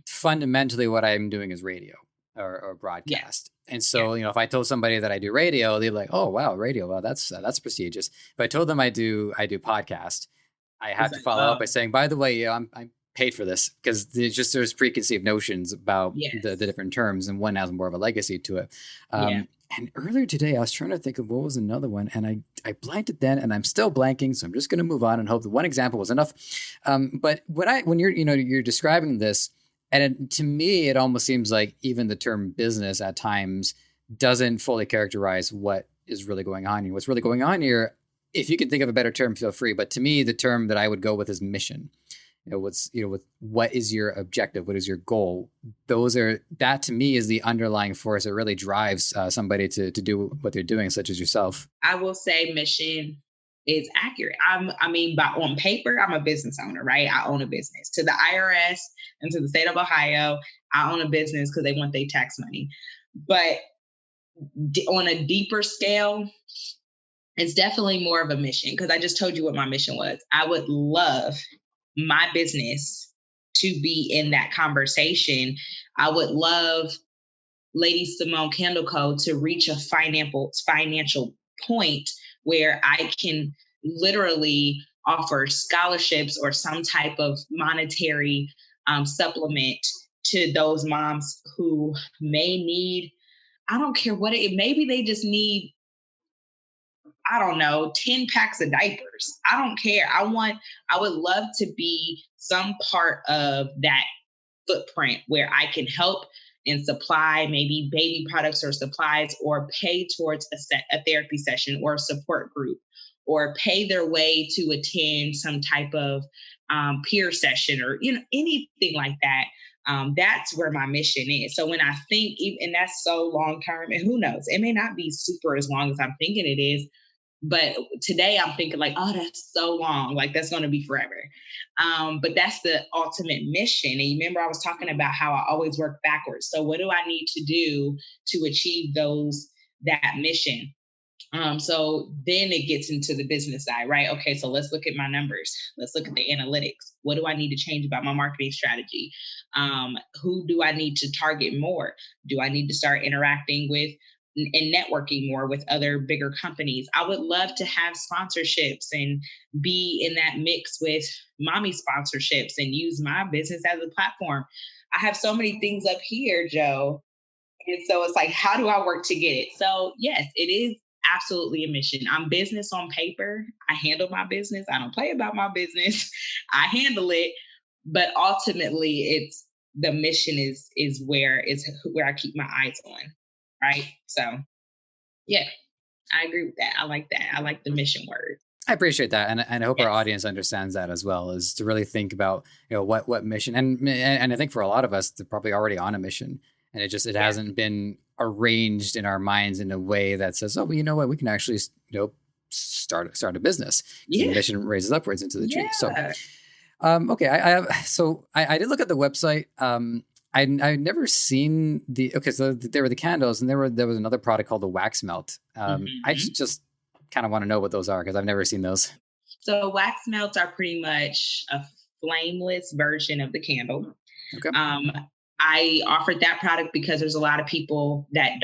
fundamentally what I'm doing is radio or broadcast. Yeah. And so, if I told somebody that I do radio, they're like, "Oh, wow, radio! Well, that's prestigious." If I told them I do podcast, I have to follow up by saying, "By the way, I'm paid for this," because there's preconceived notions about the different terms, and one has more of a legacy to it. And earlier today, I was trying to think of what was another one, and I blanked it then, and I'm still blanking, so I'm just going to move on and hope that one example was enough. But when you're describing this, and to me, it almost seems like even the term business at times doesn't fully characterize what is really going on here. What's really going on here, if you can think of a better term, feel free. But to me, the term that I would go with is mission. what is your objective? What is your goal? That to me is the underlying force that really drives somebody to do what they're doing, such as yourself. I will say mission is accurate. On paper, I'm a business owner, right? I own a business. To the IRS and to the state of Ohio, I own a business because they want their tax money. But on a deeper scale, it's definitely more of a mission, because I just told you what my mission was. I would love my business to be in that conversation. I would love Lady Simone Candle Co. to reach a financial point where I can literally offer scholarships or some type of monetary supplement to those moms who may need, I don't care what maybe they just need, I don't know, 10 packs of diapers. I don't care. I would love to be some part of that footprint where I can help and supply maybe baby products or supplies, or pay towards a therapy session or a support group, or pay their way to attend some type of peer session, or anything like that. That's where my mission is. So when I think, and that's so long term, and who knows, it may not be super as long as I'm thinking it is. But today I'm thinking like, oh, that's so long. Like that's going to be forever. But that's the ultimate mission. And you remember I was talking about how I always work backwards. So what do I need to do to achieve that mission? So then it gets into the business side, right? Okay, so let's look at my numbers. Let's look at the analytics. What do I need to change about my marketing strategy? Who do I need to target more? Do I need to start interacting with and networking more with other bigger companies? I would love to have sponsorships and be in that mix with mommy sponsorships and use my business as a platform. I have so many things up here, Joe. And so it's like, how do I work to get it? So yes, it is absolutely a mission. I'm business on paper. I handle my business. I don't play about my business. I handle it. But ultimately, it's the mission is where I keep my eyes on. Right. So, yeah, I agree with that. I like that. I like the mission word. I appreciate that, and I hope our audience understands that as well. Is to really think about what mission, and I think for a lot of us, they're probably already on a mission, and it hasn't been arranged in our minds in a way that says, oh, well, you know what, we can actually start a business. Yeah. The mission raises upwards into the tree. So, okay, I did look at the website. I'd never seen so there were the candles, and there was another product called the wax melt. I just kind of want to know what those are, because I've never seen those. So wax melts are pretty much a flameless version of the candle. Okay. I offered that product because there's a lot of people that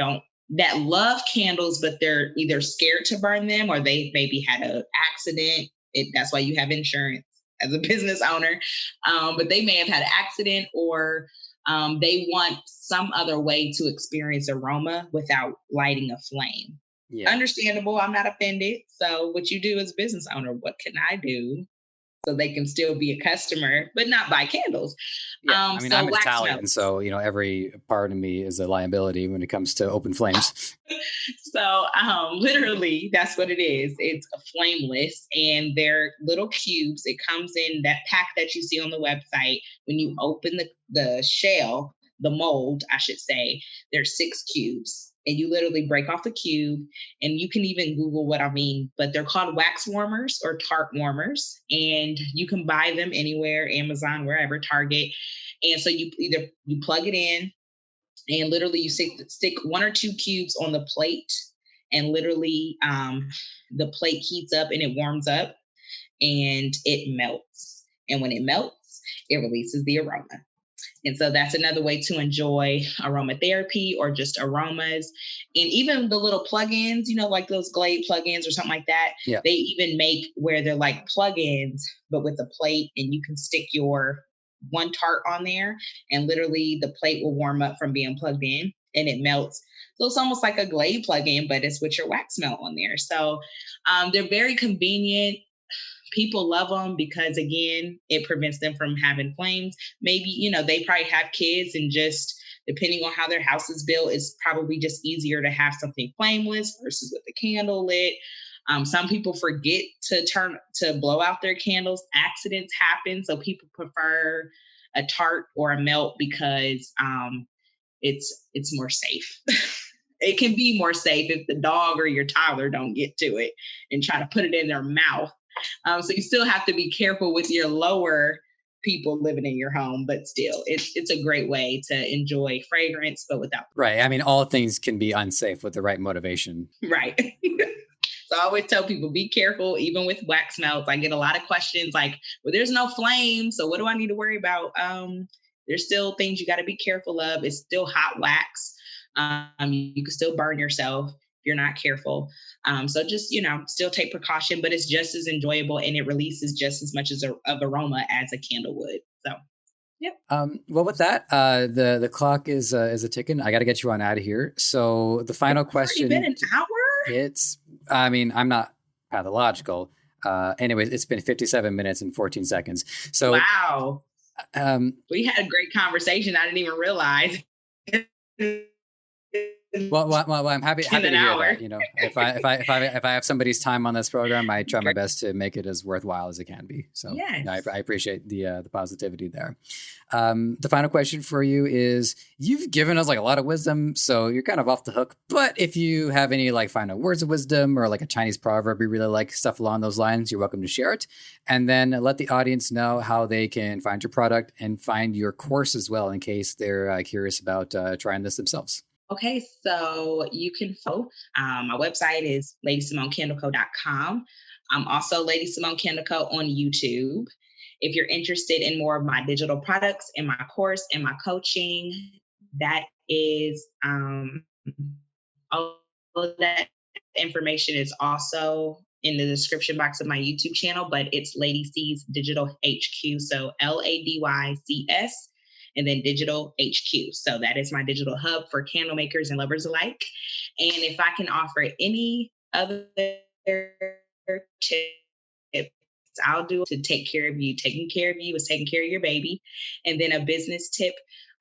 love candles, but they're either scared to burn them, or they maybe had an accident. That's why you have insurance as a business owner. But they may have had an accident, or they want some other way to experience aroma without lighting a flame. Yeah. Understandable. I'm not offended. So what you do as a business owner, what can I do so they can still be a customer, but not buy candles? Yeah. I'm Italian, so every part of me is a liability when it comes to open flames. So literally, that's what it is. It's a flameless, and they're little cubes. It comes in that pack that you see on the website. When you open the shell, the mold, I should say, there's 6 cubes. And you literally break off the cube, and you can even Google what I mean, but they're called wax warmers or tart warmers, and you can buy them anywhere, Amazon, wherever, Target. And so you plug it in, and literally you stick 1 or 2 cubes on the plate, and literally the plate heats up and it warms up and it melts. And when it melts, it releases the aroma. And so that's another way to enjoy aromatherapy or just aromas. And even the little plugins, like those Glade plugins or something like that. Yeah. They even make where they're like plugins, but with a plate, and you can stick your 1 tart on there, and literally the plate will warm up from being plugged in, and it melts. So it's almost like a Glade plugin, but it's with your wax melt on there. So they're very convenient. People love them because, again, it prevents them from having flames. Maybe, they probably have kids, and just depending on how their house is built, it's probably just easier to have something flameless versus with the candle lit. Some people forget to blow out their candles. Accidents happen, so people prefer a tart or a melt because it's more safe. It can be more safe if the dog or your toddler don't get to it and try to put it in their mouth. So you still have to be careful with your lower people living in your home, but still, it's a great way to enjoy fragrance, but without. Right. I mean, all things can be unsafe with the right motivation. Right. So I always tell people, be careful, even with wax melts. I get a lot of questions like, well, there's no flame, so what do I need to worry about? There's still things you got to be careful of. It's still hot wax. You can still burn yourself if you're not careful. So just, still take precaution, but it's just as enjoyable and it releases just as much of aroma as a candle would. So, yep. Well, with that, the clock is a ticking. I got to get you on out of here. So the final question. It's been an hour? I'm not pathological. Anyways, it's been 57 minutes and 14 seconds. So wow. We had a great conversation. I didn't even realize. Well, I'm happy to hear that. If I have somebody's time on this program, I try my best to make it as worthwhile as it can be. So yes. I appreciate the positivity there. The final question for you is: you've given us like a lot of wisdom, so you're kind of off the hook. But if you have any like final words of wisdom or like a Chinese proverb you really like, stuff along those lines, you're welcome to share it. And then let the audience know how they can find your product and find your course as well, in case they're curious about trying this themselves. Okay, so you can follow. My website is ladysimoncandleco.com. I'm also Lady Simone Candleco on YouTube. If you're interested in more of my digital products and my course and my coaching, that is all of that information is also in the description box of my YouTube channel, but it's Lady C's Digital HQ. So LADYCS. And then Digital HQ. So that is my digital hub for candle makers and lovers alike. And if I can offer any other tips, I'll do to take care of you. Taking care of you is taking care of your baby. And then a business tip,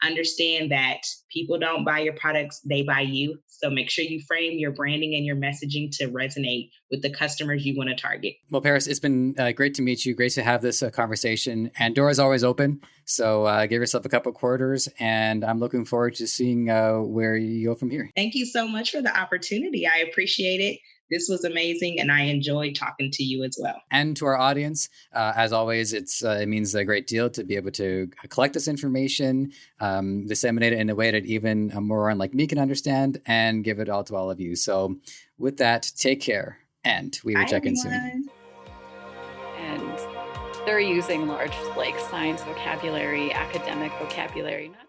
understand that people don't buy your products, they buy you. So make sure you frame your branding and your messaging to resonate with the customers you want to target. Well, Paris, it's been great to meet you. Great to have this conversation. And doors always open. So give yourself a couple quarters. And I'm looking forward to seeing where you go from here. Thank you so much for the opportunity. I appreciate it. This was amazing, and I enjoyed talking to you as well. And to our audience, as always, it means a great deal to be able to collect this information, disseminate it in a way that even a moron like me can understand, and give it all to all of you. So with that, take care, and we will check in soon. And they're using large science vocabulary, academic vocabulary, not just...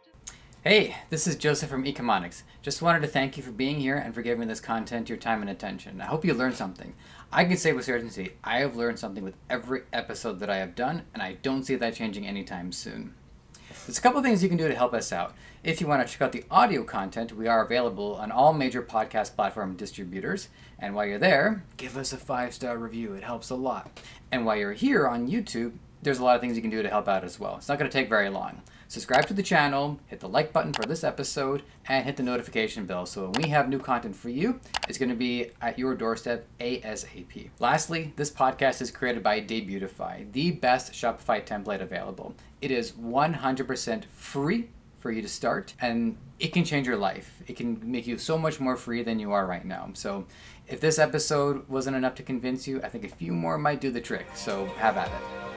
Hey, this is Joseph from Ecomonics. Just wanted to thank you for being here and for giving this content your time and attention. I hope you learned something. I can say with certainty, I have learned something with every episode that I have done, and I don't see that changing anytime soon. There's a couple things you can do to help us out. If you want to check out the audio content, we are available on all major podcast platform distributors. And while you're there, give us a 5-star review. It helps a lot. And while you're here on YouTube, there's a lot of things you can do to help out as well. It's not going to take very long. Subscribe to the channel, hit the like button for this episode, and hit the notification bell so when we have new content for you, it's going to be at your doorstep ASAP. Lastly, this podcast is created by Debutify, the best Shopify template available. It is 100% free for you to start, and it can change your life. It can make you so much more free than you are right now. So if this episode wasn't enough to convince you, I think a few more might do the trick. So have at it.